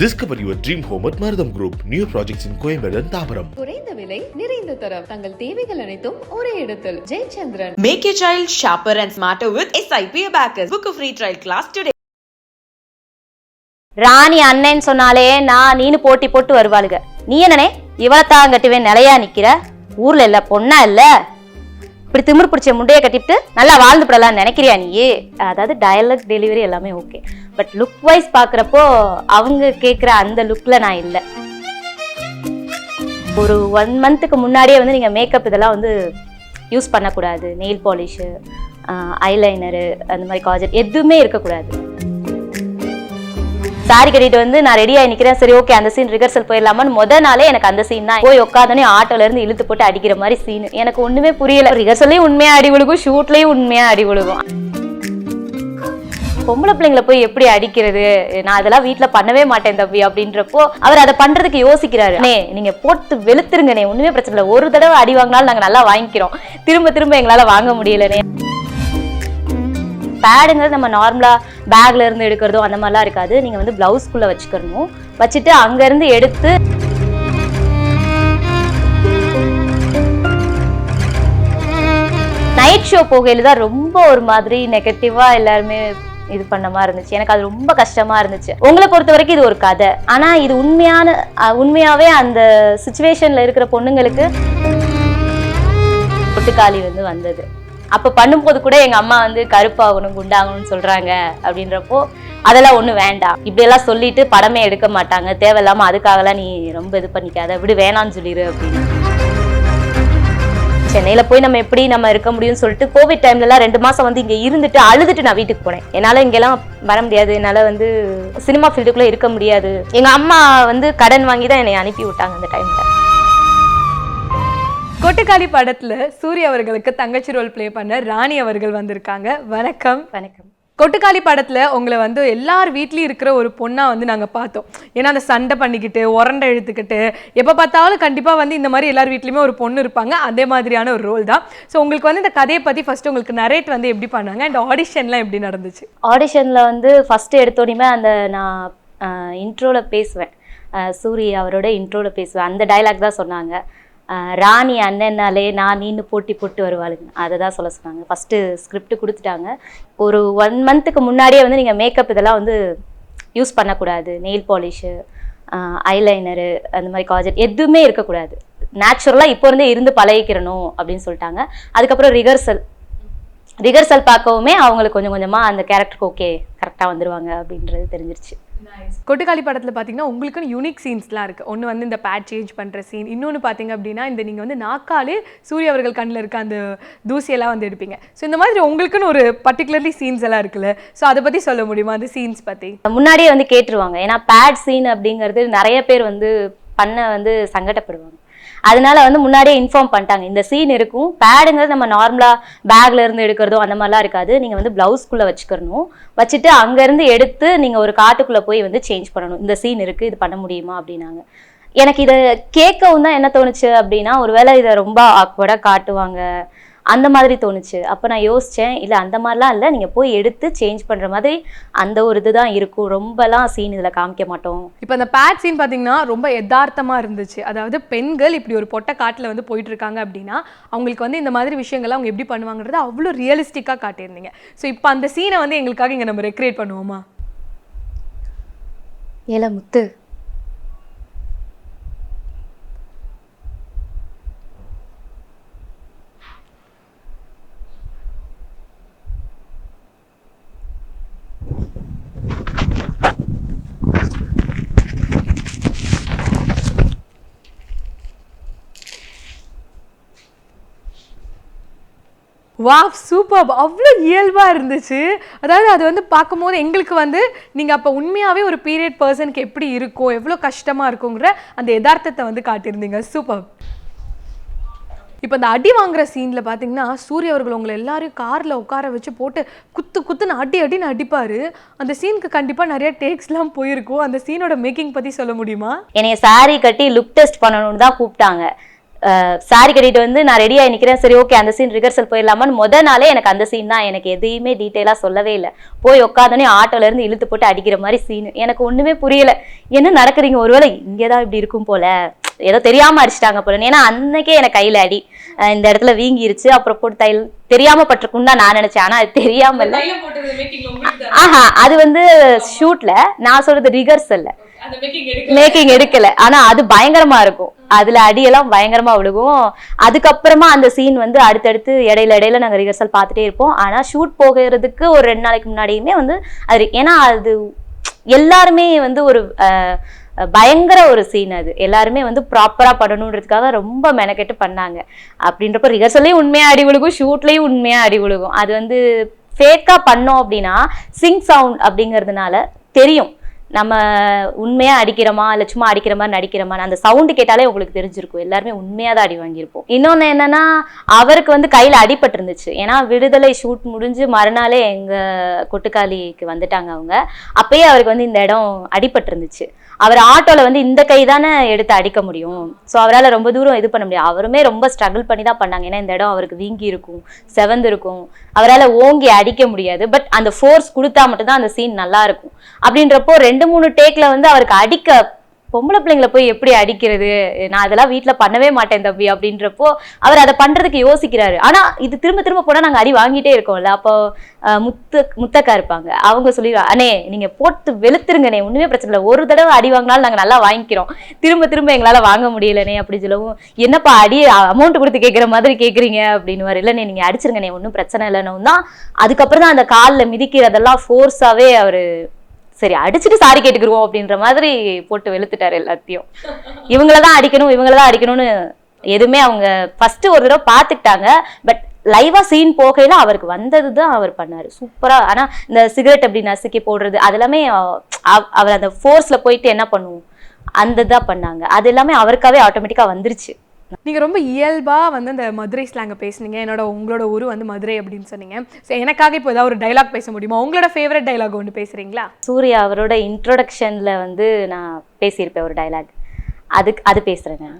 Discover your dream home at Marutham Group. New projects in Coimbatore and Thabaram. குறைந்த விலை நிறைந்த தரம் தங்கள் தேவைகள் அனைத்தும் ஒரே இடத்தில் Jayachandran. Make your child sharper and smarter with SIP Abacus. Book a free trial class today. ராணி அண்ணன் சொன்னாலே நான் நீனு போட்டி போட்டு வருவாளுங்க. நீ என்னனே இவளத்தான் கட்டுவேன் நிலையா நிக்கிற? ஊர்ல இல்ல பொண்ணா இல்ல இப்படி திமிர் பிடிச்ச முண்டையை கட்டிட்டு நல்லா வாழ்ந்துப்படலாம் நினைக்கிறியா நீ? அதாவது டயலாக் டெலிவரி எல்லாமே ஓகே, பட் லுக் வைஸ் பாக்குறப்போ அவங்க கேட்குற அந்த லுக்ல நான் இல்லை. ஒரு 1 மந்த்துக்கு முன்னாடியே வந்து நீங்க மேக்கப் இதெல்லாம் வந்து யூஸ் பண்ணக்கூடாது. நெயில் பாலிஷு, ஐலைனரு, அந்த மாதிரி காஜெட் எதுவுமே இருக்கக்கூடாது. சாரி கட்டிட்டு வந்து நான் ரெடியாக நிற்கிறேன், சரி ஓகே அந்த சீன் ரிஹர்சல் போயிடலாமான்னு முத நாளே எனக்கு அந்த சீன் தான். போய் உட்காந்தோடனே ஆட்டோல இருந்து இழுத்து போட்டு அடிக்கிற மாதிரி சீன் எனக்கு ஒண்ணுமே புரியல. ரிஹர்சல்லையும் உண்மையா அடி விழுகும், ஷூட்லயும் உண்மையா அடி விழுகும். பொம்பளை பிள்ளைங்களை போய் எப்படி அடிக்கிறது, நான் அதெல்லாம் வீட்டுல பண்ணவே மாட்டேன் தம்பி அப்படின்றப்போ அவர் அதை பண்றதுக்கு யோசிக்கிறாரு. நீங்க போட்டு வெளுத்துருங்கண்ணே, ஒண்ணுமே பிரச்சனை இல்லை, ஒரு தடவை அடி வாங்கினாலும் நாங்க நல்லா வாங்கிக்கிறோம், திரும்ப திரும்ப எங்களால வாங்க முடியலனே. பேடுங்கிறது நம்ம நார்மலா பேக்ல இருந்து எடுக்கிறதோ அந்த மாதிரிலாம் இருக்காது. நீங்க வந்து பிளவுஸ்குள்ள வச்சுக்கணும், வச்சுட்டு அங்க இருந்து எடுத்து நைட் ஷோ போகையில தான் ரொம்ப ஒரு மாதிரி நெகட்டிவா எல்லாருமே இது பண்ண மாதிரி இருந்துச்சு. எனக்கு அது ரொம்ப கஷ்டமா இருந்துச்சு. உங்களை பொறுத்த வரைக்கும் இது ஒரு கதை, ஆனா இது உண்மையாவே அந்த சிச்சுவேஷன்ல இருக்கிற பொண்ணுங்களுக்கு பொட்டுக்காளி வந்து வந்தது. அப்ப பண்ணும்போது கூட எங்க அம்மா வந்து கருப்பாகணும் குண்டாகணும்னு சொல்றாங்க அப்படின்றப்போ அதெல்லாம் ஒண்ணு வேண்டாம், இப்படி எல்லாம் சொல்லிட்டு படமே எடுக்க மாட்டாங்க, தேவையில்லாம அதுக்காகலாம் நீ ரொம்ப இது பண்ணிக்காத, விடு வேணான்னு சொல்லிடு அப்படின்னு. சென்னையில போய் நம்ம எப்படி நம்ம இருக்க முடியும்னு சொல்லிட்டு கோவிட் டைம்ல எல்லாம் 2 மாசம் வந்து இங்க இருந்துட்டு அழுதுட்டு நான் வீட்டுக்கு போனேன். என்னால இங்கெல்லாம் வர முடியாது, என்னால வந்து சினிமா ஃபீல்டுக்குள்ள இருக்க முடியாது. எங்க அம்மா வந்து கடன் வாங்கி தான் என்னை அனுப்பி விட்டாங்க அந்த டைம்ல. கொட்டுக்காளி படத்துல சூர்யா அவர்களுக்கு தங்கச்சி ரோல் பிளே பண்ண ராணி அவர்கள் வந்திருக்காங்க. வணக்கம். வணக்கம். கொட்டுக்காளி படத்துல உங்களை வந்து எல்லார் வீட்லயும் இருக்கிற ஒரு பொண்ணா வந்து நாங்க பார்த்தோம். ஏன்னா அந்த சண்டை பண்ணிக்கிட்டு உரண்டை இழுத்துக்கிட்டு எப்ப பார்த்தாலும் கண்டிப்பா வந்து இந்த மாதிரி எல்லார் வீட்லயுமே ஒரு பொண்ணு இருப்பாங்க, அதே மாதிரியான ஒரு ரோல் தான். ஸோ உங்களுக்கு வந்து இந்த கதையை பத்தி ஃபர்ஸ்ட் உங்களுக்கு நரேட் வந்து எப்படி பண்ணாங்க அண்ட் ஆடிஷன்லாம் எப்படி நடந்துச்சு? ஆடிஷன்ல வந்து ஃபர்ஸ்ட் எடுத்தோடனே அந்த நான் இன்ட்ரோல பேசுவேன், சூர்யா அவரோட இன்ட்ரோல பேசுவேன், அந்த டைலாக் தான் சொன்னாங்க. ராணி அண்ணனாலே நான் நீனு போட்டி போட்டு வருவாளுங்க, அதை தான் சொல்ல சொன்னாங்க. ஃபஸ்ட்டு ஸ்கிரிப்ட் கொடுத்துட்டாங்க. ஒரு 1 மந்த்துக்கு முன்னாடியே வந்து நீங்கள் மேக்கப் இதெல்லாம் வந்து யூஸ் பண்ணக்கூடாது. நெயில் பாலிஷு, ஐலைனரு, அந்த மாதிரி காஜெட் எதுவுமே இருக்கக்கூடாது. நேச்சுரலாக இப்போ இருந்தே இருந்து பழகிக்கிறணும் அப்படின்னு சொல்லிட்டாங்க. அதுக்கப்புறம் ரிஹர்சல் பார்க்கவுமே அவங்களுக்கு கொஞ்சம் கொஞ்சமாக அந்த கேரக்டருக்கு ஓகே கரெக்டாக வந்துடுவாங்க அப்படின்றது தெரிஞ்சிருச்சு. கொட்டுக்காளி படத்தில் பார்த்தீங்கன்னா உங்களுக்குன்னு யூனிக் சீன்ஸ்லாம் இருக்குது. ஒன்று வந்து இந்த பேட் சேஞ்ச் பண்ணுற சீன், இன்னொன்று பார்த்தீங்க அப்படின்னா இந்த நீங்கள் வந்து நாக்காலே சூர்யா அவர்கள் கண்ணில் இருக்க அந்த தூசியெல்லாம் வந்து எடுப்பீங்க. ஸோ இந்த மாதிரி உங்களுக்குன்னு ஒரு பர்டிகுலர்லி சீன்ஸ் எல்லாம் இருக்குல்ல, ஸோ அதை பற்றி சொல்ல முடியுமா அந்த சீன்ஸ் பற்றி? முன்னாடியே வந்து கேட்டுருவாங்க, ஏன்னா பேட் சீன் அப்படிங்கிறது நிறைய பேர் வந்து பண்ண வந்து சங்கடப்படுவாங்க. அதனால வந்து முன்னாடியே இன்ஃபார்ம் பண்ணிட்டாங்க, இந்த சீன் இருக்கும், பேடுங்கிறது நம்ம நார்மலா பேக்ல இருந்து எடுக்கிறதோ அந்த மாதிரிலாம் இருக்காது, நீங்க வந்து பிளவுஸ்குள்ள வச்சுக்கணும், வச்சுட்டு அங்க இருந்து எடுத்து நீங்க ஒரு காட்டுக்குள்ள போய் வந்து சேஞ்ச் பண்ணணும், இந்த சீன் இருக்கு, இது பண்ண முடியுமா அப்படின்னாங்க. எனக்கு இதை கேட்கவும் தான் என்ன தோணுச்சு அப்படின்னா, ஒருவேளை இதை ரொம்ப ஆக்வர்டா காட்டுவாங்க அந்த மாதிரி தோணுச்சு. அப்போ நான் யோசித்தேன், இல்லை அந்த மாதிரிலாம் இல்லை, நீங்கள் போய் எடுத்து சேஞ்ச் பண்ணுற மாதிரி அந்த ஒரு இதுதான் இருக்கும், ரொம்பலாம் சீன் இதில் காமிக்க மாட்டோம். இப்போ அந்த பேட் சீன் பார்த்தீங்கன்னா ரொம்ப யதார்த்தமாக இருந்துச்சு. அதாவது பெண்கள் இப்படி ஒரு பொட்டை காட்டில் வந்து போயிட்டு இருக்காங்க அப்படின்னா அவங்களுக்கு வந்து இந்த மாதிரி விஷயங்கள்லாம் அவங்க எப்படி பண்ணுவாங்கன்றது அவ்வளோ ரியலிஸ்டிக்காக காட்டியிருந்தீங்க. ஸோ இப்போ அந்த சீனை வந்து எங்களுக்காக இங்கே நம்ம ரெக்ரியேட் பண்ணுவோமா? ஏல முத்து, வா சூப்பர், அவ்வளோ இயல்பாக இருந்துச்சு. அதாவது அது வந்து பார்க்கும்போது எங்களுக்கு வந்து நீங்கள் அப்போ உண்மையாகவே ஒரு பீரியட் பர்சனுக்கு எப்படி இருக்கும், எவ்வளோ கஷ்டமாக இருக்குங்கிற அந்த யதார்த்தத்தை வந்து காட்டியிருந்தீங்க. சூப்பர். இப்போ அந்த அடி வாங்குற சீனில் பார்த்தீங்கன்னா சூர்யா அவர்கள் உங்களை எல்லாரையும் காரில் உட்கார வச்சு போட்டு குத்துன்னு அடின்னு அடிப்பார். அந்த சீனுக்கு கண்டிப்பாக நிறைய டேக்ஸ்லாம் போயிருக்கும். அந்த சீனோட மேக்கிங் பற்றி சொல்ல முடியுமா? என்னைய சாரி கட்டி லுக் டெஸ்ட் பண்ணணும்னு தான் கூப்பிட்டாங்க. சாரி கட்டிட்டு வந்து நான் ரெடியாக நிற்கிறேன், சரி ஓகே அந்த சீன் ரிஹர்சல் போயிடலாமான்னு நாளே எனக்கு அந்த சீன் தான். எனக்கு எதையுமே டீட்டெயிலாக சொல்லவே இல்லை. போய் உட்காந்தோடனே ஆட்டோலேருந்து இழுத்து போட்டு அடிக்கிற மாதிரி சீனு. எனக்கு ஒன்றுமே புரியலை, என்ன நடக்குறீங்க, ஒருவேளை இங்கே தான் இப்படி இருக்கும் போல, ஏதோ தெரியாமல் அடிச்சிட்டாங்க போல. ஏன்னா அன்னைக்கே எனக்கு கையில் அடி, இந்த இடத்துல வீங்கிருச்சு, அப்புறம் போட்டு தையல் தெரியாமல் பட்டிருக்குன்னு தான் நான் நினச்சேன். ஆனால் அது தெரியாமல் அது வந்து ஷூட்ல, நான் சொல்றது ரிஹர்சல்ல மேக்கிங் எடுக்கல. ஆனா அது பயங்கரமா இருக்கும், அதுல அடியெல்லாம் பயங்கரமா விழுகும். அதுக்கப்புறமா அந்த சீன் வந்து அடுத்தடுத்து இடையில நாங்க ரிஹர்சல் பார்த்துட்டே இருப்போம். ஆனா ஷூட் போகிறதுக்கு ஒரு 2 நாளைக்கு முன்னாடியுமே வந்து அது, ஏன்னா அது எல்லாருமே வந்து ஒரு பயங்கர ஒரு சீன், அது எல்லாருமே வந்து ப்ராப்பரா பண்ணணுன்றதுக்காக ரொம்ப மெனக்கெட்டு பண்ணாங்க. அப்படின்றப்ப ரிஹர்சல்லையும் உண்மையா அடி விழுகும், ஷூட்லயும் உண்மையா அடி விழுகும். அது வந்து ஃபேக்கா பண்ணோம் அப்படின்னா சிங் சவுண்ட் அப்படிங்கிறதுனால தெரியும் நம்ம உண்மையா அடிக்கிறோமா இல்லை சும்மா அடிக்கிற மாதிரி நடிக்கிறோமா. அந்த சவுண்டு கேட்டாலே உங்களுக்கு தெரிஞ்சிருக்கும் எல்லாருமே உண்மையா தான் அடி வாங்கியிருப்போம். இன்னொன்று என்னன்னா, அவருக்கு வந்து கையில் அடிபட்டு இருந்துச்சு. ஏன்னா விடுதலை ஷூட் முடிஞ்சு மறுநாளே எங்க கொட்டுக்காலிக்கு வந்துட்டாங்க அவங்க. அப்பயே அவருக்கு வந்து இந்த இடம் அடிபட்டு இருந்துச்சு. அவர் ஆட்டோல வந்து இந்த கை தானே எடுத்து அடிக்க முடியும், ஸோ அவரால் ரொம்ப தூரம் இது பண்ண முடியாது. அவருமே ரொம்ப ஸ்ட்ரகிள் பண்ணி தான் பண்ணாங்க. ஏன்னா இந்த இடம் அவருக்கு வீங்கி இருக்கும், செவந்து இருக்கும், அவரால் ஓங்கி அடிக்க முடியாது. பட் அந்த ஃபோர்ஸ் கொடுத்தா மட்டும்தான் அந்த சீன் நல்லா இருக்கும். அப்படின்றப்போ 2-3 டேக்ல வந்து அவருக்கு அடிக்க, பொம்பளை பிள்ளைங்களை போய் எப்படி அடிக்கிறது, நான் அதெல்லாம் வீட்டில் பண்ணவே மாட்டேன் தம்பி அப்படின்றப்போ அவர் அதை பண்றதுக்கு யோசிக்கிறாரு. ஆனா இது திரும்ப திரும்ப போனா நாங்கள் அடி வாங்கிட்டே இருக்கோம்ல. அப்போ முத்தக்கா இருப்பாங்க, அவங்க சொல்லிடுவாங்க, அண்ணே நீங்க போட்டு வெளுத்துருங்கண்ணே, ஒண்ணுமே பிரச்சனை இல்லை, ஒரு தடவை அடி வாங்கினாலும் நாங்கள் நல்லா வாங்கிக்கிறோம், திரும்ப திரும்ப எங்களால வாங்க முடியலனே அப்படி சொல்லவும், என்னப்பா அடி அமௌண்ட் கொடுத்து கேட்குற மாதிரி கேட்குறீங்க அப்படின்னு. இல்லைண்ணே நீங்க அடிச்சிருங்கண்ணே ஒன்றும் பிரச்சனை இல்லைன்னு தான். அதுக்கப்புறம் தான் அந்த காலில் மிதிக்கிறதெல்லாம் ஃபோர்ஸாவே அவரு சரி அடிச்சுட்டு சாரி கேட்டுக்கிருவோம் அப்படின்ற மாதிரி போட்டு வெளுத்துட்டாரு எல்லாத்தையும். இவங்களதான் அடிக்கணும்னு எதுவுமே அவங்க ஃபர்ஸ்ட் ஒரு தடவை பார்த்துக்கிட்டாங்க. பட் லைவா சீன் போகையில அவருக்கு வந்ததுதான் அவர் பண்ணாரு சூப்பரா. ஆனா இந்த சிகரெட் அப்படி நசுக்கி போடுறது அதெல்லாமே அவர் அந்த ஃபோர்ஸ்ல போயிட்டு என்ன பண்ணுவோம் அந்த தான் பண்ணாங்க. அது எல்லாமே அவருக்காவே ஆட்டோமேட்டிக்கா வந்துருச்சு. நீங்கள் ரொம்ப இயல்பாக வந்து அந்த மதுரை ஸ்லாங்கை பேசுனீங்க. உங்களோட ஊர் வந்து மதுரை அப்படின்னு சொன்னீங்க. ஸோ எனக்காக இப்போ ஏதாவது ஒரு டைலாக் பேச முடியுமா? உங்களோட ஃபேவரட் டைலாக் ஒன்று பேசுகிறீங்களா? சூர்யா அவரோட இன்ட்ரோடக்ஷனில் வந்து நான் பேசியிருப்பேன் ஒரு டைலாக், அது பேசுகிறேங்க.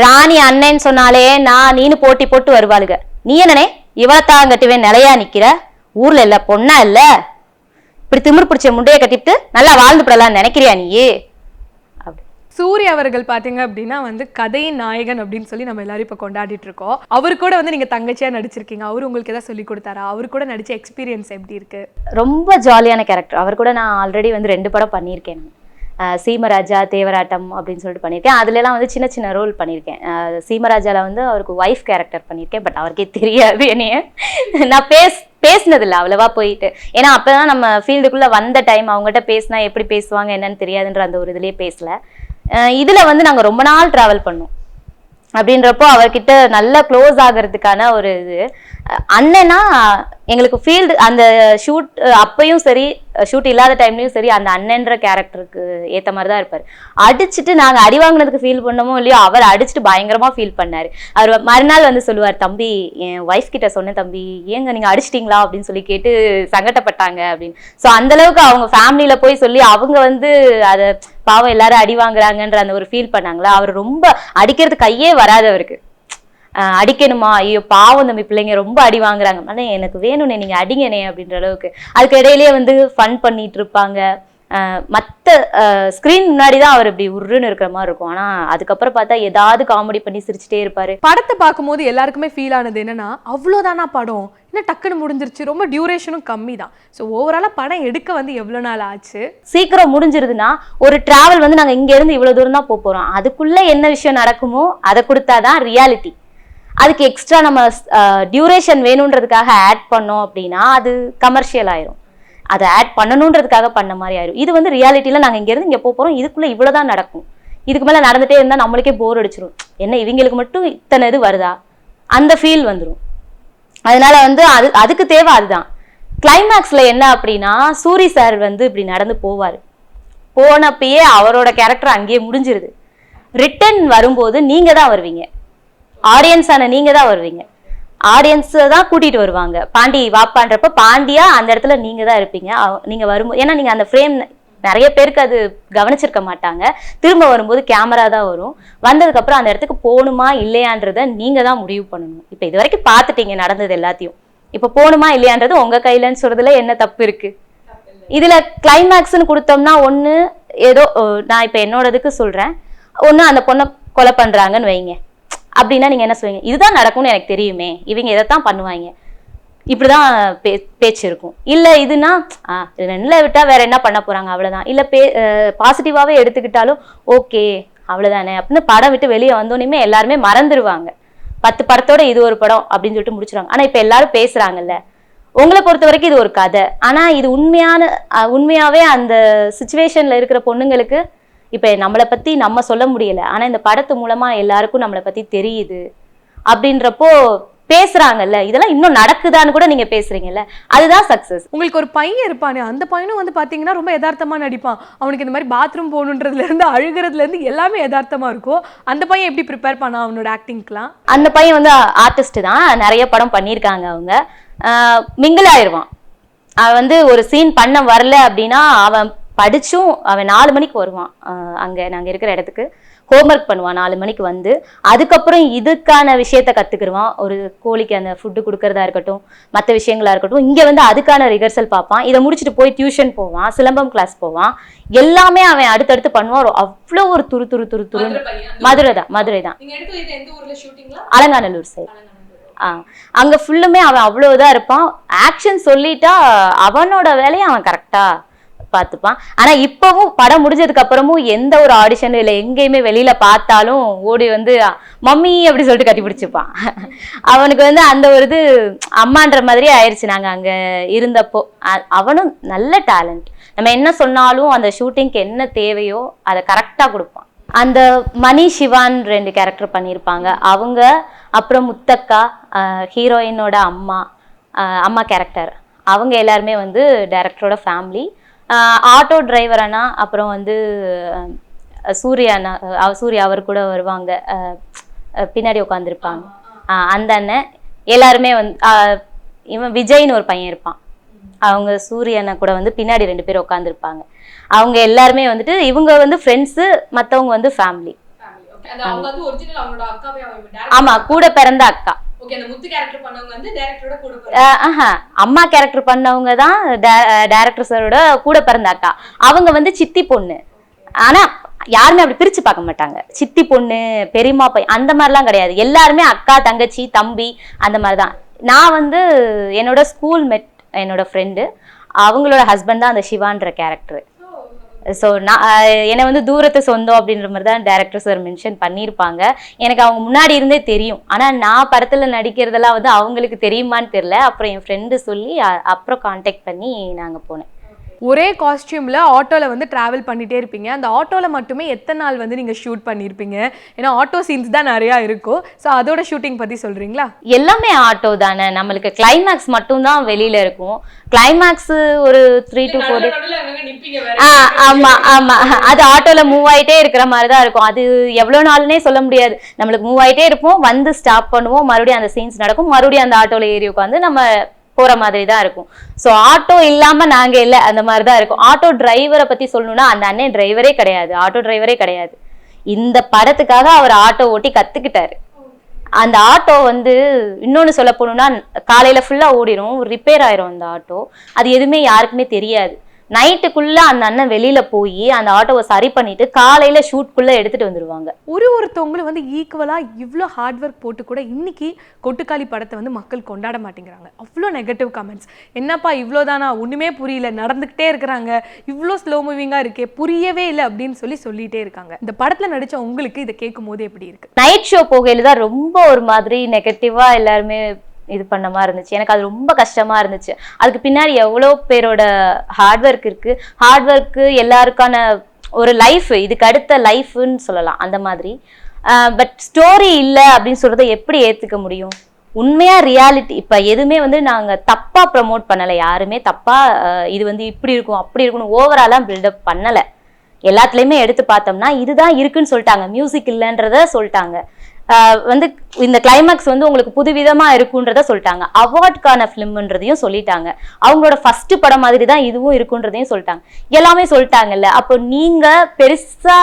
ராணி அண்ணன்னு சொன்னாலே நான் நீனு போட்டி போட்டு வருவாளுங்க, நீ என்னனே இவளத்தான் கட்டுவேன் நிலையா நிற்கிற, ஊரில் இல்லை பொண்ணா இல்லை, இப்படி திமிர் பிடிச்ச முண்டையை கட்டிட்டு நல்லா வாழ்ந்துப்படலான்னு நினைக்கிறியா நீயே? சூர்யா அவர்கள் பார்த்தீங்க அப்படின்னா வந்து கதையின் நாயகன் அப்படின்னு சொல்லி நம்ம எல்லாரும் இப்போ கொண்டாடிட்டு இருக்கோம். அவர் கூட வந்து நீங்கள் தங்கச்சியாக நடிச்சிருக்கீங்க. அவர் உங்களுக்கு எதாவது சொல்லி கொடுத்தாரா? அவர் கூட நடிச்ச எக்ஸ்பீரியன்ஸ் எப்படி இருக்கு? ரொம்ப ஜாலியான கேரக்டர். அவர் கூட நான் ஆல்ரெடி வந்து 2 படம் பண்ணியிருக்கேன். சீமராஜா, தேவராட்டம் அப்படின்னு சொல்லிட்டு பண்ணியிருக்கேன். அதுலலாம் வந்து சின்ன சின்ன ரோல் பண்ணியிருக்கேன். சீமராஜாவில் வந்து அவருக்கு ஒய்ஃப் கேரக்டர் பண்ணியிருக்கேன். பட் அவருக்கே தெரியாது என்னைய, நான் பேசினதில்லை அவ்வளவா போயிட்டு. ஏன்னா அப்போதான் நம்ம ஃபீல்டுக்குள்ளே வந்த டைம், அவங்ககிட்ட பேசினா எப்படி பேசுவாங்க என்னன்னு தெரியாதுன்ற அந்த ஒரு இதுலேயே பேசல. இதில் வந்து நாங்கள் ரொம்ப நாள் ட்ராவல் பண்ணோம். அப்படின்றப்போ அவர்கிட்ட நல்லா க்ளோஸ் ஆகிறதுக்கான ஒரு இது. அண்ணனா எங்களுக்கு ஃபீல்டு அந்த ஷூட் அப்பையும் சரி, ஷூட் இல்லாத டைம்லையும் சரி, அந்த அண்ணன்ற கேரக்டருக்கு ஏற்ற மாதிரி தான் இருப்பார். அடிச்சுட்டு நாங்கள் அடி வாங்கினதுக்கு ஃபீல் பண்ணமோ இல்லையோ, அவர் அடிச்சுட்டு பயங்கரமாக ஃபீல் பண்ணார். அவர் மறுநாள் வந்து சொல்லுவார், தம்பி என் ஒய்ஃப் கிட்ட சொன்னேன் தம்பி, ஏங்க நீங்கள் அடிச்சிட்டிங்களா அப்படின்னு சொல்லி கேட்டு சங்கடப்பட்டாங்க அப்படின்னு. ஸோ அந்தளவுக்கு அவங்க ஃபேமிலியில் போய் சொல்லி அவங்க வந்து அதை பாவம் எல்லாரும் அடி வாங்குறாங்கன்ற அந்த ஒரு ஃபீல் பண்ணாங்களா. அவர் ரொம்ப அடிக்கிறது கையே வராது அவருக்கு. அடிக்கணுமா, ஐயோ பாவம் தம்பி பிள்ளைங்க ரொம்ப அடி வாங்குறாங்க, ஆனால் எனக்கு வேணும்னே நீங்கள் அடிங்கனே அப்படின்ற அளவுக்கு. அதுக்கு இடையிலேயே வந்து ஃபன் பண்ணிட்டு இருப்பாங்க. மற்ற ஸ்க்ரீன் முன்னாடி தான் அவர் இப்படி உருன்னு இருக்கிற மாதிரி இருக்கும். ஆனால் அதுக்கப்புறம் பார்த்தா ஏதாவது காமெடி பண்ணி சிரிச்சுட்டே இருப்பார். படத்தை பார்க்கும்போது எல்லாருக்குமே ஃபீல் ஆனது என்னன்னா, அவ்வளோதானா படம், இன்னும் டக்குன்னு முடிஞ்சிருச்சு, ரொம்ப டியூரேஷனும் கம்மி தான். ஸோ ஓவராலாக படம் எடுக்க வந்து எவ்வளோ நாள் ஆச்சு? சீக்கிரம் முடிஞ்சிருதுன்னா ஒரு டிராவல் வந்து நாங்கள் இங்கேருந்து இவ்வளோ தூரம் தான் போகிறோம், அதுக்குள்ளே என்ன விஷயம் நடக்குமோ அதை கொடுத்தாதான் ரியாலிட்டி. அதுக்கு எக்ஸ்ட்ரா நம்ம டியூரேஷன் வேணுன்றதுக்காக ஆட் பண்ணோம் அப்படின்னா அது கமர்ஷியல் ஆயிரும். அதை ஆட் பண்ணணுன்றதுக்காக பண்ண மாதிரி ஆயிரும். இது வந்து ரியாலிட்டியில் நாங்கள் இங்கேருந்து இங்கே போகிறோம், இதுக்குள்ளே இவ்வளோதான் நடக்கும், இதுக்கு மேலே நடந்துகிட்டே இருந்தால் நம்மளுக்கே போர் அடிச்சிடும். என்ன இவங்களுக்கு மட்டும் இத்தனை இது வருதா அந்த ஃபீல் வந்துடும். அதனால வந்து அதுக்கு தேவை அதுதான். கிளைமேக்ஸில் என்ன அப்படின்னா, சூரி சார் வந்து இப்படி நடந்து போவார். போனப்பயே அவரோட கேரக்டர் அங்கேயே முடிஞ்சிருது. ரிட்டன் வரும்போது நீங்கள் தான் வருவீங்க, ஆடியன்ஸான நீங்கள் தான் வருவீங்க. ஆடியன்ஸை தான் கூட்டிகிட்டு வருவாங்க. பாண்டி வாப்பான்றப்ப பாண்டியா அந்த இடத்துல நீங்கள் தான் இருப்பீங்க. நீங்கள் வரும்போது, ஏன்னா நீங்கள் அந்த ஃப்ரேம் நிறைய பேருக்கு அது கவனிச்சிருக்க மாட்டாங்க. திரும்ப வரும்போது கேமரா தான் வரும். வந்ததுக்கப்புறம் அந்த இடத்துக்கு போகணுமா இல்லையான்றத நீங்கள் தான் முடிவு பண்ணணும். இப்போ இது வரைக்கும் பார்த்துட்டீங்க நடந்தது எல்லாத்தையும். இப்போ போகணுமா இல்லையான்றது உங்கள் கையிலன்னு சொல்றதுல என்ன தப்பு இருக்கு? இதில் கிளைமேக்ஸ்ன்னு கொடுத்தோம்னா ஒன்று ஏதோ நான் இப்போ என்னோடதுக்கு சொல்கிறேன், ஒன்று அந்த பொண்ணை கொலை பண்ணுறாங்கன்னு வைங்க. அப்படின்னா நீங்கள் என்ன சொல்லுவீங்க? இதுதான் நடக்கும்னு எனக்கு தெரியுமே, இவங்க இதைத்தான் பண்ணுவாங்க, இப்படிதான் பேச்சு இருக்கும். இல்லை இதுனா இது ரெண்டில் விட்டால் வேற என்ன பண்ண போகிறாங்க அவ்வளோதான். இல்லை பாசிட்டிவாகவே எடுத்துக்கிட்டாலும் ஓகே அவ்வளோதானே அப்படின்னு படம் விட்டு வெளியே வந்தோன்னே எல்லாருமே மறந்துடுவாங்க. 10 படத்தோட இது ஒரு படம் அப்படின்னு சொல்லிட்டு முடிச்சிருவாங்க. ஆனால் இப்போ எல்லாரும் பேசுகிறாங்கல்ல, உங்களை பொறுத்த வரைக்கும் இது ஒரு கதை. ஆனால் இது உண்மையாகவே அந்த சுச்சுவேஷனில் இருக்கிற பொண்ணுங்களுக்கு இப்போ நம்மளை பற்றி நம்ம சொல்ல முடியலை, ஆனால் இந்த படத்து மூலமாக எல்லாருக்கும் நம்மளை பற்றி தெரியுது அப்படின்றப்போ பேசுறாங்கல்ல. இதெல்லாம் இன்னும் நடக்குதான்னு கூட நீங்க பேசுறீங்கல்ல, அதுதான் சக்சஸ். உங்களுக்கு ஒரு பையன் இருப்பானே, அந்த பையனும் வந்து பாத்தீங்கன்னா ரொம்ப யதார்த்தமா நடிப்பான். அவனுக்கு இந்த மாதிரி பாத்ரூம் போகணுன்றதுல இருந்து அழுகிறதுல இருந்து எல்லாமே யதார்த்தமா இருக்கும். அந்த பையன் எப்படி ப்ரிப்பேர் பண்ணா அவனோட ஆக்டிங்க்குலாம்? அந்த பையன் வந்து ஆர்டிஸ்ட் தான், நிறைய படம் பண்ணியிருக்காங்க. அவங்க மிங்கிள் ஆயிடுவான். அவன் வந்து ஒரு சீன் பண்ண வரல அப்படின்னா அவன் படிச்சும் அவன் 4 மணிக்கு வருவான். அங்கே நாங்கள் இருக்கிற இடத்துக்கு ஹோம்ஒர்க் பண்ணுவான். 4 மணிக்கு வந்து அதுக்கப்புறம் இதுக்கான விஷயத்த கற்றுக்குருவான். ஒரு கோழிக்கு அந்த ஃபுட்டு கொடுக்கறதா இருக்கட்டும், மற்ற விஷயங்களா இருக்கட்டும். இங்கே வந்து அதுக்கான ரிஹர்சல் பார்ப்பான். இதை முடிச்சுட்டு போய் டியூஷன் போவான், சிலம்பம் கிளாஸ் போவான். எல்லாமே அவன் அடுத்தடுத்து பண்ணுவான். அவ்வளோ ஒரு துரு மதுரை தான். அலங்காநல்லூர் சைடு. அங்கே ஃபுல்லுமே அவன் அவ்வளோதான் இருப்பான். ஆக்ஷன் சொல்லிட்டா அவனோட வேலையை அவன் கரெக்டா பார்த்துப்பான். ஆனா இப்பவும் படம் முடிஞ்சதுக்கு அப்புறமும் எந்த ஒரு ஆடிஷன் இல்லை எங்கேயுமே வெளியில பார்த்தாலும் ஓடி வந்து மம்மி அப்படி சொல்லிட்டு கட்டி பிடிச்சிப்பான். அவனுக்கு வந்து அந்த ஒரு இது அம்மான்ற மாதிரி ஆயிடுச்சு நாங்க அங்க இருந்தப்போ. அவனும் நல்ல டேலண்ட். நம்ம என்ன சொன்னாலும் அந்த ஷூட்டிங்க்கு என்ன தேவையோ அதை கரெக்டா கொடுப்பான். அந்த மணி சிவான் 2 கேரக்டர் பண்ணியிருப்பாங்க அவங்க. அப்புறம் முத்தக்கா ஹீரோயினோட அம்மா கேரக்டர், அவங்க எல்லாருமே வந்து டைரக்டரோட ஃபேமிலி. ஆட்டோ டிரைவர் அண்ணா, அப்புறம் வந்து சூர்யா அவர் கூட வருவாங்க, பின்னாடி உட்காந்துருப்பாங்க அந்த அண்ணன். எல்லாருமே வந்து இவன் விஜய்னு ஒரு பையன் இருப்பான். அவங்க சூர்யா அண்ணா கூட வந்து பின்னாடி 2 பேர் உட்காந்துருப்பாங்க. அவங்க எல்லாருமே வந்துட்டு இவங்க வந்து ஃப்ரெண்ட்ஸு, மற்றவங்க வந்து ஃபேமிலி. ஆமா, கூட பிறந்த அக்கா. அம்மா கேரக்டர் பண்ணவங்க தான் டைரக்டர் சாரோட கூட பிறந்த அக்கா. அவங்க வந்து சித்தி பொண்ணு. ஆனா யாருமே அப்படி பிரிச்சு பார்க்க மாட்டாங்க. சித்தி பொண்ணு, பெரியம்மா பையன் அந்த மாதிரிலாம் கிடையாது. எல்லாருமே அக்கா, தங்கச்சி, தம்பி அந்த மாதிரிதான். நான் வந்து என்னோட ஸ்கூல் மெட், என்னோட ஃப்ரெண்டு, அவங்களோட ஹஸ்பண்ட் தான் அந்த சிவான்ற கேரக்டர். ஸோ நான் என்னை வந்து தூரத்து சொந்தம் அப்படின்ற மாதிரி தான் டைரக்டர் சார் மென்ஷன் பண்ணியிருப்பாங்க. எனக்கு அவங்க முன்னாடி இருந்தே தெரியும். ஆனால் நான் படத்தில் நடிக்கிறதெல்லாம் வந்து அவங்களுக்கு தெரியுமான்னு தெரில. அப்புறம் என் ஃப்ரெண்டு சொல்லி அப்புறம் கான்டாக்ட் பண்ணி நாங்கள் போனேன். ஒரே காஸ்டியூமில் ஆட்டோவில் வந்து ட்ராவல் பண்ணிகிட்டே இருப்பீங்க. அந்த ஆட்டோவில் மட்டுமே எத்தனை நாள் வந்து நீங்கள் ஷூட் பண்ணியிருப்பீங்க? ஏன்னா ஆட்டோ சீன்ஸ் தான் நிறையா இருக்கும். ஸோ அதோட ஷூட்டிங் பற்றி சொல்கிறீங்களா? எல்லாமே ஆட்டோ தானே. நம்மளுக்கு கிளைமேக்ஸ் மட்டும்தான் வெளியில் இருக்கும். கிளைமேக்ஸ் ஒரு 3 to 4 ஆமாம். அது ஆட்டோவில் மூவ் ஆகிட்டே இருக்கிற மாதிரி தான் இருக்கும். அது எவ்வளோ நாள்னே சொல்ல முடியாது. நம்மளுக்கு மூவ் ஆகிட்டே இருப்போம், வந்து ஸ்டாப் பண்ணுவோம், மறுபடியும் அந்த சீன்ஸ் நடக்கும், மறுபடியும் அந்த ஆட்டோவில் ஏறி உட்காந்து நம்ம போற மாதிரி தான் இருக்கும். ஸோ ஆட்டோ இல்லாம நாங்க இல்லை, அந்த மாதிரி தான் இருக்கும். ஆட்டோ டிரைவரை பத்தி சொல்லணும்னா அந்த அண்ணன் டிரைவரே கிடையாது, ஆட்டோ டிரைவரே கிடையாது. இந்த படத்துக்காக அவர் ஆட்டோ ஓட்டி கத்துக்கிட்டாரு. அந்த ஆட்டோ வந்து இன்னொன்னு சொல்ல போகணும்னா காலையில ஃபுல்லா ஓடிடும், ரிப்பேர் ஆயிரும் அந்த ஆட்டோ. அது எதுவுமே யாருக்குமே தெரியாது. நைட்டுக்குள்ள அந்த அண்ணன் வெளியில போய் அந்த ஆட்டோவை சரி பண்ணிட்டு காலையில ஷூட்குள்ள எடுத்துட்டு வந்துருவாங்க. ஒருத்தவங்களும் வந்து ஈக்குவலா இவ்வளோ ஹார்ட் ஒர்க் போட்டு கூட இன்னைக்கு கொட்டுக்காளி படத்தை வந்து மக்கள் கொண்டாட மாட்டேங்கிறாங்க. அவ்வளோ நெகட்டிவ் கமெண்ட்ஸ். என்னப்பா இவ்வளோதானா, ஒண்ணுமே புரியல, நடந்துகிட்டே இருக்கிறாங்க, இவ்வளோ ஸ்லோ மூவிங்கா இருக்கே, புரியவே இல்லை அப்படின்னு சொல்லிட்டே இருக்காங்க. இந்த படத்துல நடிச்ச உங்களுக்கு இதை கேட்கும் போது எப்படி இருக்கு? நைட் ஷோ போகையில தான் ரொம்ப ஒரு மாதிரி நெகட்டிவா எல்லாருமே இது பண்ண மாதிரி இருந்துச்சு. எனக்கு அது ரொம்ப கஷ்டமா இருந்துச்சு. அதுக்கு பின்னாடி எவ்வளோ பேரோட ஹார்ட் ஒர்க் இருக்கு. ஹார்ட் ஒர்க்கு எல்லாருக்கான ஒரு லைஃப், இதுக்கு அடுத்த லைஃப்னு சொல்லலாம் அந்த மாதிரி. பட் ஸ்டோரி இல்லை அப்படின்னு சொல்றதை எப்படி ஏற்றுக்க முடியும்? உண்மையா ரியாலிட்டி. இப்போ எதுவுமே வந்து நாங்கள் தப்பா ப்ரமோட் பண்ணலை, யாருமே தப்பா இது வந்து இப்படி இருக்கும் அப்படி இருக்குன்னு ஓவராலாக பில்டப் பண்ணலை. எல்லாத்துலேயுமே எடுத்து பார்த்தோம்னா இதுதான் இருக்குன்னு சொல்லிட்டாங்க. மியூசிக் இல்லைன்றத சொல்லிட்டாங்க. வந்து இந்த கிளைமேக்ஸ் வந்து உங்களுக்கு புதுவிதமா இருக்குன்றத சொல்லிட்டாங்க. அவார்ட்கான ஃபிலிம்ன்றதையும் சொல்லிட்டாங்க. அவங்களோட ஃபர்ஸ்ட் படம் மாதிரி தான் இதுவும் இருக்குன்றதையும் சொல்லிட்டாங்க. எல்லாமே சொல்லிட்டாங்கல்ல. அப்போ நீங்க பெருசா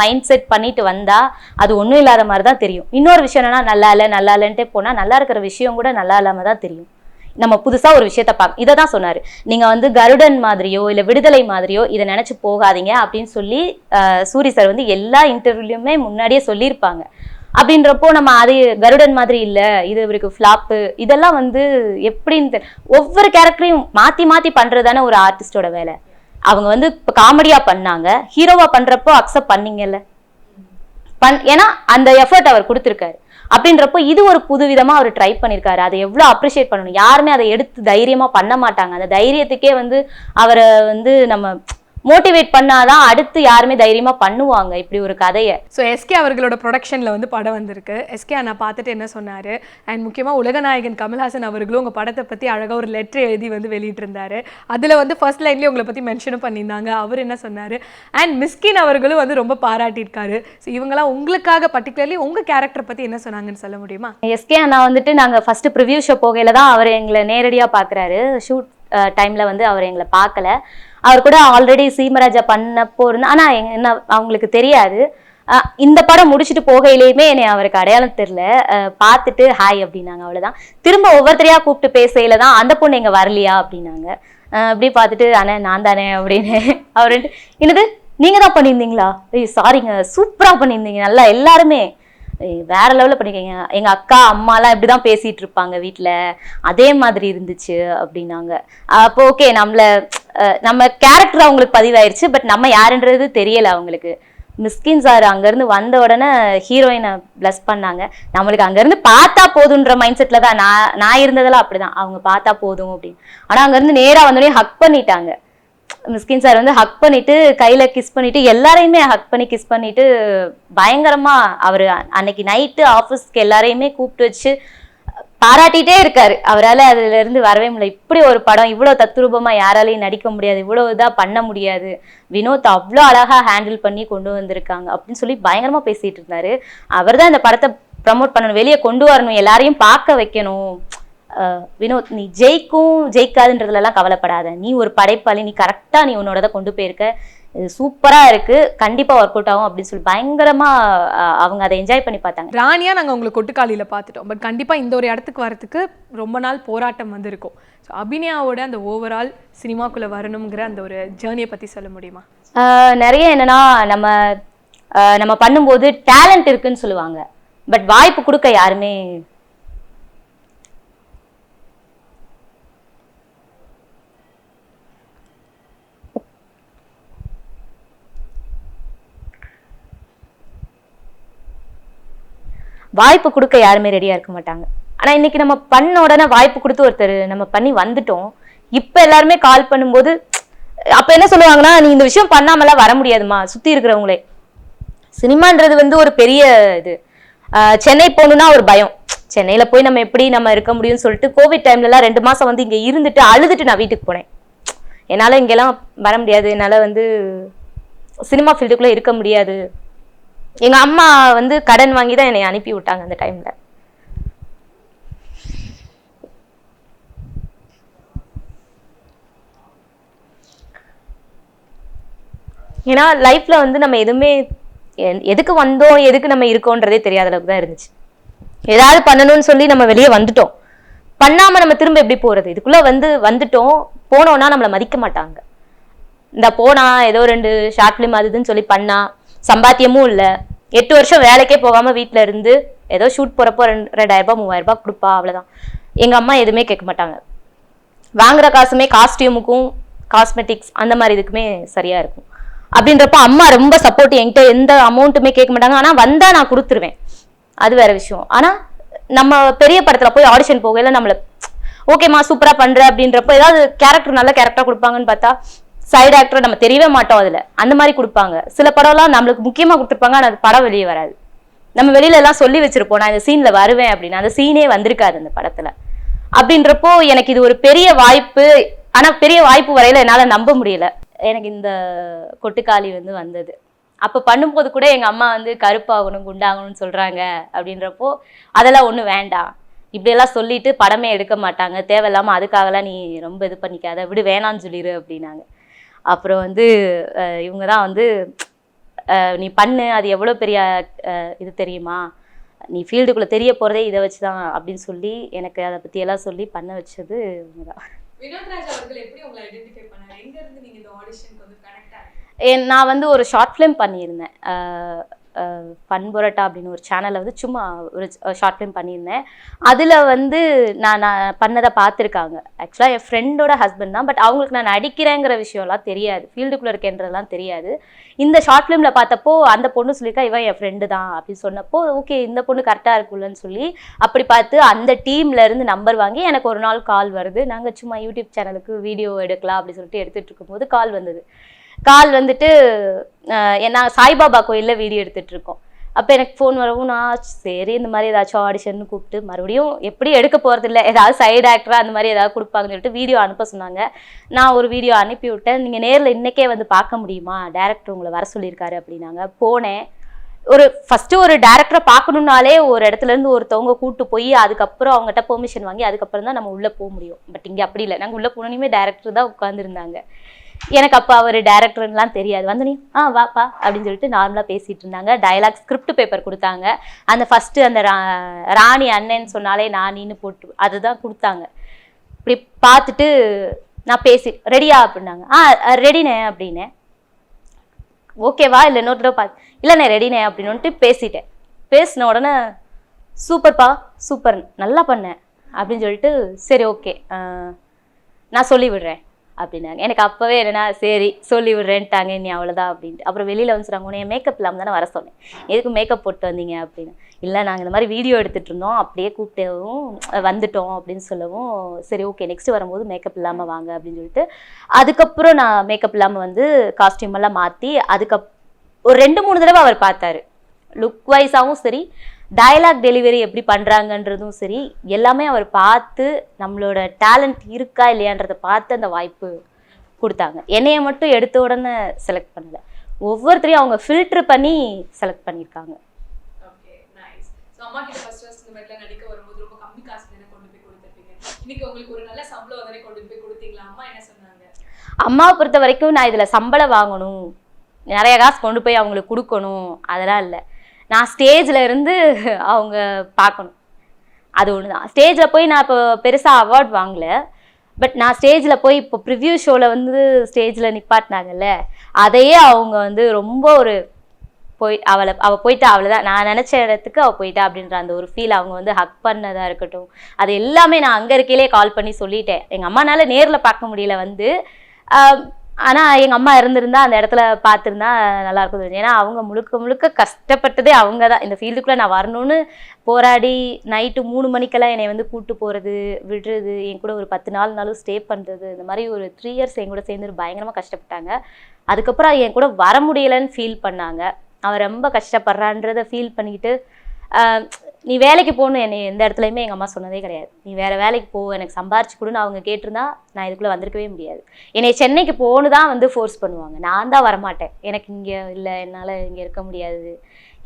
மைண்ட் செட் பண்ணிட்டு வந்தா அது ஒன்றும் இல்லாத மாதிரி தான் தெரியும். இன்னொரு விஷயம் என்னன்னா, நல்லா இல்லைன்ட்டே போனா நல்லா இருக்கிற விஷயம் கூட நல்லா இல்லாம தான் தெரியும். நம்ம புதுசா ஒரு விஷயத்த பார்க்க இதை தான் சொன்னாரு. நீங்க வந்து கருடன் மாதிரியோ இல்ல விடுதலை மாதிரியோ இதை நினைச்சு போகாதீங்க அப்படின்னு சொல்லி சூரி சார் வந்து எல்லா இன்டர்வியூலயுமே முன்னாடியே சொல்லியிருப்பாங்க. அப்படின்றப்போ நம்ம அது கருடன் மாதிரி இல்ல, இது இவருக்கு ஃபிளாப்பு, இதெல்லாம் வந்து எப்படின்னு ஒவ்வொரு கேரக்டரையும் மாத்தி மாத்தி பண்றதுதானே ஒரு ஆர்டிஸ்டோட வேலை. அவங்க வந்து இப்போ காமெடியா பண்ணாங்க, ஹீரோவா பண்றப்போ அக்செப்ட் பண்ணீங்கல்ல, ஏன்னா அந்த எஃபர்ட் அவர் கொடுத்துருக்காரு. அப்படின்றப்போ இது ஒரு புதுவிதமா அவர் ட்ரை பண்ணியிருக்காரு. அதை எவ்வளவு அப்ரிஷியேட் பண்ணணும். யாருமே அதை எடுத்து தைரியமா பண்ண மாட்டாங்க. அந்த தைரியத்துக்கே வந்து அவரை வந்து நம்ம மோட்டிவேட் பண்ணாதான் அடுத்து யாருமே தைரியமா பண்ணுவாங்க இப்படி ஒரு கதையை. ஸோ எஸ்கே அவர்களோட ப்ரொடக்ஷனில் வந்து படம் வந்திருக்கு. எஸ்கே நான் பார்த்துட்டு என்ன சொன்னார், அண்ட் முக்கியமாக உலகநாயகன் கமல்ஹாசன் அவர்களும் உங்கள் படத்தை பற்றி அழகாக ஒரு லெட்டர் எழுதி வந்து வெளியிட்டிருந்தாரு. அதில் வந்து ஃபர்ஸ்ட் லைன்லேயே உங்களை பற்றி மென்ஷனும் பண்ணியிருந்தாங்க. அவர் என்ன சொன்னார், அண்ட் மிஸ்கின் அவர்களும் வந்து ரொம்ப பாராட்டியிருக்காரு. ஸோ இவங்கெல்லாம் உங்களுக்காக பர்டிகுலர்லி உங்கள் கேரக்டர் பற்றி என்ன சொன்னாங்கன்னு சொல்ல முடியுமா? எஸ்கே நான் வந்துட்டு நாங்கள் ஃபர்ஸ்ட் ப்ரிவியூ ஷோ போகையில தான் அவர் எங்களை நேரடியாக பார்க்குறாரு. ஷூட் டைமில் வந்து அவர் எங்களை பார்க்கல. அவர் கூட ஆல்ரெடி சீமராஜா பண்ணப்போ இருந்தா, ஆனால் என்ன அவங்களுக்கு தெரியாது. இந்த படம் முடிச்சுட்டு போகையிலேயுமே என்னை அவருக்கு அடையாளம் தெரியல. பார்த்துட்டு ஹாய் அப்படின்னாங்க, அவ்வளோதான். திரும்ப ஒவ்வொருத்தரையா கூப்பிட்டு பேசையில தான் அந்த பொண்ணு எங்க வரலையா அப்படின்னாங்க. அப்படி பார்த்துட்டு அண்ணே நான் தானே அப்படின்னு அவர் என்னது நீங்க தான் பண்ணியிருந்தீங்களா, சாரிங்க சூப்பராக பண்ணியிருந்தீங்க, நல்லா எல்லாருமே வேற லெவலில் பண்ணிருக்கீங்க, எங்க அக்கா அம்மாலாம் இப்படிதான் பேசிட்டு இருப்பாங்க வீட்டுல, அதே மாதிரி இருந்துச்சு அப்படின்னாங்க. அப்போ ஓகே, நம்ம கேரக்டர் அவங்களுக்கு பதிவாயிருச்சு, பட் நம்ம யாருன்றது தெரியல அவங்களுக்கு. மிஸ்கின் சார் அங்கேருந்து வந்த உடனே ஹீரோயினை பிளஸ் பண்ணாங்க. நம்மளுக்கு அங்கேருந்து பார்த்தா போதுன்ற மைண்ட் செட்டில் தான் நான் இருந்ததெல்லாம் அப்படிதான், அவங்க பார்த்தா போதும் அப்படின்னு. ஆனால் அங்கேருந்து நேராக வந்தோடனே ஹக் பண்ணிட்டாங்க. மிஸ்கின் சார் வந்து ஹக் பண்ணிட்டு கையில் கிஸ் பண்ணிட்டு எல்லாரையுமே ஹக் பண்ணி கிஸ் பண்ணிட்டு பயங்கரமா அவர் அன்னைக்கு நைட்டு ஆஃபீஸ்க்கு எல்லாரையுமே கூப்பிட்டு வச்சு பாராட்டிகிட்டே இருக்காரு. அவரால் அதுல இருந்து வரவே முடியல. இப்படி ஒரு படம் இவ்வளோ தத்ரூபமா யாராலையும் நடிக்க முடியாது, இவ்வளோ இதாக பண்ண முடியாது, வினோத் அவ்வளோ அழகா ஹேண்டில் பண்ணி கொண்டு வந்திருக்காங்க அப்படின்னு சொல்லி பயங்கரமா பேசிட்டு இருந்தாரு. அவர் தான் இந்த படத்தை ப்ரமோட் பண்ணணும், வெளியே கொண்டு வரணும், எல்லாரையும் பார்க்க வைக்கணும். வினோத் நீ ஜெயிக்கும் ஜெயிக்காதுன்றதுலாம் கவலைப்படாத, நீ ஒரு படைப்பாளி, நீ கரெக்டா நீ உன்னோட கொண்டு போயிருக்க, இது சூப்பரா இருக்கு, கண்டிப்பா ஒர்க் அவுட் ஆகும் அப்படின்னு சொல்லி பயங்கரமா அவங்க அதை என்ஜாய் பண்ணி பார்த்தாங்க. ராணியா நாங்கள் உங்களை கொட்டுக்காலியில் பார்த்துட்டோம், பட் கண்டிப்பா இந்த ஒரு இடத்துக்கு வரத்துக்கு ரொம்ப நாள் போராட்டம் வந்து இருக்கும். ஸோ அபிநயாவோட அந்த ஓவரால் சினிமாக்குள்ள வரணுங்கிற அந்த ஒரு ஜேர்னியை பத்தி சொல்ல முடியுமா? நிறைய என்னன்னா, நம்ம பண்ணும்போது டேலண்ட் இருக்குன்னு சொல்லுவாங்க, பட் வாய்ப்பு கொடுக்க யாருமே ரெடியா இருக்க மாட்டாங்க. ஆனா இன்னைக்கு நம்ம பண்ண உடனே வாய்ப்பு கொடுத்து ஒருத்தர் நம்ம பண்ணி வந்துட்டோம். இப்ப எல்லாருமே கால் பண்ணும்போது அப்ப என்ன சொல்லுவாங்கன்னா, நீ இந்த விஷயம் பண்ணாமலாம் வர முடியாதுமா, சுத்தி இருக்கிறவங்களே. சினிமான்றது வந்து ஒரு பெரிய இது. சென்னை போகணும்னா ஒரு பயம், சென்னையில போய் நம்ம எப்படி நம்ம இருக்க முடியும்னு சொல்லிட்டு கோவிட் டைம்ல எல்லாம் 2 மாசம் வந்து இங்க இருந்துட்டு அழுதுட்டு நான் வீட்டுக்கு போனேன். என்னால இங்கெல்லாம் வர முடியாது, என்னால வந்து சினிமா ஃபீல்டுக்குள்ள இருக்க முடியாது. எங்க அம்மா வந்து கடன் வாங்கி தான் என்னை அனுப்பி விட்டாங்க அந்த டைம்ல. ஏன்னா லைஃப்ல வந்து நம்ம எதுவுமே எதுக்கு வந்தோம் எதுக்கு நம்ம இருக்கோன்றதே தெரியாத அளவுக்கு தான் இருந்துச்சு. ஏதாவது பண்ணணும்னு சொல்லி நம்ம வெளியே வந்துட்டோம், பண்ணாம நம்ம திரும்ப எப்படி போறது? இதுக்குள்ள வந்துட்டோம், போனோம்னா நம்மளை மதிக்க மாட்டாங்க. இந்த போனா ஏதோ 2 ஷார்ட் பிலிம் அதுன்னு சொல்லி பண்ணா சம்பாத்தியமும் இல்லை, 8 வருஷம் வேலைக்கே போகாம வீட்டுல இருந்து ஏதோ ஷூட் போறப்போ 2000 ரூபாய் 3000 ரூபாய் கொடுப்பா, அவ்வளவுதான். எங்க அம்மா எதுவுமே கேட்க மாட்டாங்க, வாங்குற காசுமே காஸ்டியூமுக்கும் காஸ்மெட்டிக்ஸ் அந்த மாதிரி இதுக்குமே சரியா இருக்கும். அப்படின்றப்ப அம்மா ரொம்ப சப்போர்ட், என்கிட்ட எந்த அமௌண்ட்டுமே கேட்க மாட்டாங்க. ஆனா வந்தா நான் கொடுத்துருவேன், அது வேற விஷயம். ஆனா நம்ம பெரிய படத்துல போய் ஆடிஷன் போகல நம்மள ஓகேமா சூப்பரா பண்ற அப்படின்றப்ப ஏதாவது கேரக்டர் நல்ல கேரக்டரா கொடுப்பாங்கன்னு பார்த்தா சைடு ஆக்டர் நம்ம தெரியவே மாட்டோம் அதுல, அந்த மாதிரி கொடுப்பாங்க. சில படம்லாம் நம்மளுக்கு முக்கியமா கொடுத்துருப்பாங்க, ஆனா அது படம் வெளியே வராது. நம்ம வெளியில எல்லாம் சொல்லி வச்சிருப்போம் நான் இந்த சீன்ல வருவேன் அப்படின்னு, அந்த சீனே வந்திருக்காது அந்த படத்துல. அப்படின்றப்போ எனக்கு இது ஒரு பெரிய வாய்ப்பு. ஆனா பெரிய வாய்ப்பு வரையில என்னால நம்ப முடியல எனக்கு இந்த கொட்டுக்காளி வந்தது. அப்போ பண்ணும்போது கூட எங்கள் அம்மா வந்து கருப்பாகணும் குண்டாகணும்னு சொல்கிறாங்க அப்படின்றப்போ அதெல்லாம் ஒன்றும் வேண்டாம், இப்படியெல்லாம் சொல்லிட்டு படமே எடுக்க மாட்டாங்க, தேவையில்லாமல் அதுக்காகலாம் நீ ரொம்ப இது பண்ணிக்காத, விடு வேணான்னு சொல்லிடு அப்படின்னாங்க. அப்புறம் வந்து இவங்க தான் வந்து நீ பண்ணு, அது எவ்வளோ பெரிய இது தெரியுமா, நீ ஃபீல்டுக்குள்ளே தெரிய போகிறதே இதை வச்சு தான் அப்படின்னு சொல்லி எனக்கு அதை பற்றியெல்லாம் சொல்லி பண்ண வச்சது இவங்க தான். வினோத்ராஜ் அவர்கள் எப்படி உங்களை ஐடென்டிஃபை பண்ணாரு? எங்க இருந்து நீங்க இந்த ஆடிஷனுக்கு வந்து கனெக்ட் ஆனீங்க? நான் வந்து ஒரு ஷார்ட் ஃபிலிம் பண்ணியிருந்தேன், ஃபன் பொரோட்டா அப்படின்னு ஒரு சேனலில் வந்து சும்மா ஒரு ஷார்ட் ஃபிலிம் பண்ணியிருந்தேன். அதில் வந்து நான் பண்ணதை பார்த்துருக்காங்க. ஆக்சுவலாக என் ஃப்ரெண்டோட ஹஸ்பண்ட் தான், பட் அவங்களுக்கு நான் நடிக்கிறேங்கிற விஷயம்லாம் தெரியாது, ஃபீல்டுக்குள்ளே இருக்கேன்றதுலாம் தெரியாது. இந்த ஷார்ட் ஃபிலிமில் பார்த்தப்போ அந்த பொண்ணு சொல்லியிருக்கா இவன் என் ஃப்ரெண்டு தான் அப்படின்னு சொன்னப்போ ஓகே இந்த பொண்ணு கரெக்டாக இருக்குல்லன்னு சொல்லி அப்படி பார்த்து அந்த டீம்லேருந்து நம்பர் வாங்கி எனக்கு ஒரு நாள் கால் வருது. நாங்கள் சும்மா யூடியூப் சேனலுக்கு வீடியோ எடுக்கலாம் அப்படின்னு சொல்லிட்டு எடுத்துகிட்டு இருக்கும்போது கால் வந்தது. கால் வந்துட்டு நான் சாய்பாபா கோயிலில் வீடியோ எடுத்துகிட்டு இருக்கோம். அப்போ எனக்கு ஃபோன் வரவும் நான் சரி இந்த மாதிரி ஏதாச்சும் ஆடிஷன்னு கூப்பிட்டு மறுபடியும் எப்படி எடுக்க போகிறது இல்லை, ஏதாவது சைடு ஆக்டராக அந்த மாதிரி ஏதாவது கொடுப்பாங்கன்னு சொல்லிட்டு வீடியோ அனுப்ப சொன்னாங்க. நான் ஒரு வீடியோ அனுப்பி விட்டேன். நீங்கள் நேரில் இன்றைக்கே வந்து பார்க்க முடியுமா, டேரக்டர் உங்களை வர சொல்லியிருக்காரு அப்படின்னாங்க. போனேன். ஃபஸ்ட்டு ஒரு டேரக்டரை பார்க்கணுன்னாலே ஒரு இடத்துலேருந்து ஒருத்தவங்க கூப்பிட்டு போய் அதுக்கப்புறம் அவங்ககிட்ட பெர்மிஷன் வாங்கி அதுக்கப்புறம் தான் நம்ம உள்ளே போக முடியும். பட் இங்கே அப்படி இல்லை, நாங்கள் உள்ளே போனோன்னே டேரக்டர் தான் உட்காந்துருந்தாங்க. எனக்கு அப்போ அவர் டேரக்டர்லாம் தெரியாது. வந்து நீ வாப்பா அப்படின்னு சொல்லிட்டு நார்மலாக பேசிகிட்டு இருந்தாங்க. டயலாக் ஸ்கிரிப்ட் பேப்பர் கொடுத்தாங்க. அந்த ஃபஸ்ட்டு அந்த ராணி அண்ணன்னு சொன்னாலே நான் நீன்னு போட்டு அதுதான் கொடுத்தாங்க. இப்படி பார்த்துட்டு நான் பேசி ரெடியா அப்படின்னாங்க. ரெடினே அப்படின்னேன். ஓகேவா இல்லை இன்னொரு தடவை பார்த்து இல்லைண்ணே ரெடினே அப்படின்னு பேசிட்டேன். பேசின உடனே சூப்பர்ப்பா சூப்பர் நல்லா பண்ணேன் அப்படின்னு சொல்லிட்டு சரி ஓகே நான் சொல்லி விடுறேன் அப்படின்னாங்க. எனக்கு அப்போவே என்னன்னா சரி சொல்லி விடுறேன்ட்டாங்க நீ அவ்வளோதான் அப்படின்ட்டு. அப்புறம் வெளியில் வந்து சொல்கிறாங்க உன்னை மேக்கப் இல்லாமல் தானே வர சொன்னேன், எதுக்கு மேக்கப் போட்டு வந்தீங்க அப்படின்னு. இல்லை நாங்கள் இந்த மாதிரி வீடியோ எடுத்துகிட்டு இருந்தோம் அப்படியே கூப்பிட்டவும் வந்துட்டோம் அப்படின்னு சொல்லவும் சரி ஓகே நெக்ஸ்ட்டு வரும்போது மேக்கப் இல்லாமல் வாங்க அப்படின்னு சொல்லிட்டு அதுக்கப்புறம் நான் மேக்கப் இல்லாமல் வந்து காஸ்டியூம் எல்லாம் மாற்றி ஒரு 2-3 தடவை அவர் பார்த்தாரு. லுக் வைஸாகவும் சரி டயலாக் டெலிவரி எப்படி பண்ணுறாங்கன்றதும் சரி எல்லாமே அவர் பார்த்து நம்மளோட டேலண்ட் இருக்கா இல்லையான்றதை பார்த்து அந்த வாய்ப்பு கொடுத்தாங்க. என்னைய மட்டும் எடுத்த உடனே செலக்ட் பண்ணலை, ஒவ்வொருத்தரையும் அவங்க ஃபில்டர் பண்ணி செலக்ட் பண்ணியிருக்காங்க. Okay nice. சோ அம்மா கிட்ட ஃபர்ஸ்ட் இந்த மாதிரிலாம் நடிக்க வரும்போது ரொம்ப கம்மி காசு தானே கொண்டு போய் கொடுத்துட்டீங்க. இன்னைக்கு உங்களுக்கு ஒரு நல்ல சம்பளம் தானே கொண்டு போய் கொடுத்தீங்களா? அம்மா என்ன சொன்னாங்க? அம்மாவை பொறுத்த வரைக்கும் நான் இதில் சம்பளம் வாங்கணும், நிறைய காசு கொண்டு போய் அவங்களுக்கு கொடுக்கணும் அதெல்லாம் இல்லை. நான் ஸ்டேஜில் இருந்து அவங்க பார்க்கணும், அது ஒன்று தான். ஸ்டேஜில் போய் நான் இப்போ பெருசாக அவார்ட் வாங்கலை, பட் நான் ஸ்டேஜில் போய் இப்போ ப்ரிவ்யூ ஷோவில் வந்து ஸ்டேஜில் நிப்பாட்டினாங்கல்ல அதையே அவங்க வந்து ரொம்ப ஒரு அவள் போயிட்டா அவ்வளோதான், நான் நினச்ச இடத்துக்கு அவள் போயிட்டா அப்படின்ற அந்த ஒரு ஃபீல் அவங்க வந்து ஹக் பண்ணதாக இருக்கட்டும் அது எல்லாமே நான் அங்கே இருக்கையிலே கால் பண்ணி சொல்லிட்டேன். எங்கள் அம்மானால நேரில் பார்க்க முடியல வந்து, ஆனால் எங்கள் அம்மா இருந்திருந்தா அந்த இடத்துல பார்த்துருந்தா நல்லாயிருக்கும். ஏன்னா அவங்க முழுக்க முழுக்க கஷ்டப்பட்டதே அவங்க தான். இந்த ஃபீல்டுக்குள்ளே நான் வரணும்னு போராடி நைட்டு 3 மணிக்கெல்லாம் என்னை வந்து கூப்பிட்டு போகிறது விடுறது, என் கூட ஒரு 10 நாளும் ஸ்டே பண்ணுறது, இந்த மாதிரி ஒரு 3 இயர்ஸ் என் கூட சேர்ந்து பயங்கரமாக கஷ்டப்பட்டாங்க. அதுக்கப்புறம் என் கூட வர முடியலைன்னு ஃபீல் பண்ணாங்க. அவன் ரொம்ப கஷ்டப்படுறான்றதை ஃபீல் பண்ணிக்கிட்டு நீ வேலைக்கு போகணும் என்னை எந்த இடத்துலையுமே எங்கள் அம்மா சொன்னதே கிடையாது. நீ வேறு வேலைக்கு போ எனக்கு சம்பாரிச்சு கொடுன்னு அவங்க கேட்டிருந்தா நான் இதுக்குள்ளே வந்திருக்கவே முடியாது. என்னை சென்னைக்கு போகணு தான் வந்து ஃபோர்ஸ் பண்ணுவாங்க, நான் தான் வரமாட்டேன். எனக்கு இங்கே இல்லை, என்னால் இங்கே இருக்க முடியாது,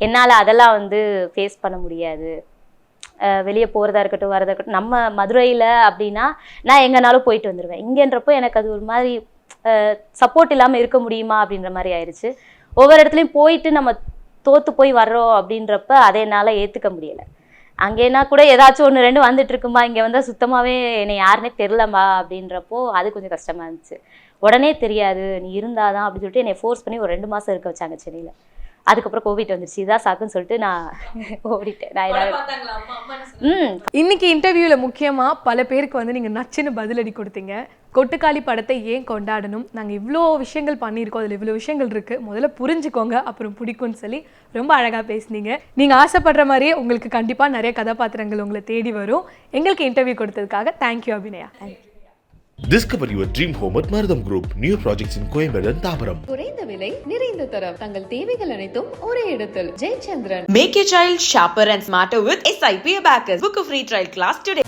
என்னால் அதெல்லாம் வந்து ஃபேஸ் பண்ண முடியாது. வெளியே போகிறதா இருக்கட்டும் வரதா இருக்கட்டும், நம்ம மதுரையில் அப்படின்னா நான் எங்கேனாலும் போயிட்டு வந்துடுவேன். இங்கேன்றப்போ எனக்கு அது ஒரு மாதிரி சப்போர்ட் இல்லாமல் இருக்க முடியுமா அப்படின்ற மாதிரி ஆயிடுச்சு. ஒவ்வொரு இடத்துலையும் போயிட்டு நம்ம தோற்று போய் வர்றோம் அப்படின்றப்ப அதை என்னால் ஏற்றுக்க முடியலை. அங்கேனா கூட ஏதாச்சும் 1-2 வந்துட்டு இருக்குமா, இங்கே வந்தால் சுத்தமாகவே என்னை யாருன்னே தெரிலம்மா அப்படின்றப்போ அது கொஞ்சம் கஷ்டமாக இருந்துச்சு. உடனே தெரியாது நீ இருந்தாதான் அப்படின்னு சொல்லிட்டு என்னை ஃபோர்ஸ் பண்ணி ஒரு 2 மாதம் இருக்க வச்சாங்க சென்னையில். அதுக்கப்புறம் கோவிட் வந்துருச்சு, இதான் சாக்குன்னு சொல்லிட்டு நான் ஓடிட்டேன். இன்னைக்கு இன்டர்வியூவில் முக்கியமாக பல பேருக்கு வந்து நீங்கள் நச்சுன்னு பதிலடி கொடுத்தீங்க. கொட்டுக்காளி படத்தை ஏன் கொண்டாடணும், நாங்கள் இவ்வளோ விஷயங்கள் பண்ணியிருக்கோம், அதில் இவ்வளோ விஷயங்கள் இருக்குது, முதல்ல புரிஞ்சுக்கோங்க அப்புறம் பிடிக்கும்னு சொல்லி ரொம்ப அழகாக பேசுனீங்க. நீங்கள் ஆசைப்படுற மாதிரியே உங்களுக்கு கண்டிப்பாக நிறைய கதாபாத்திரங்கள் உங்களை தேடி வரும். எங்களுக்கு இன்டர்வியூ கொடுத்ததுக்காக thank you Abhinaya. Discover your dream home at Maradam Group. New projects in Coimbatore and Thabaram. குறைந்த விலை நிறைந்த தரம் தங்கள் தேவைகள் அனைத்தும் ஒரே இடத்தில். Jayachandran. Make your child sharper and smarter with SIP Abacus. Book a free trial class today.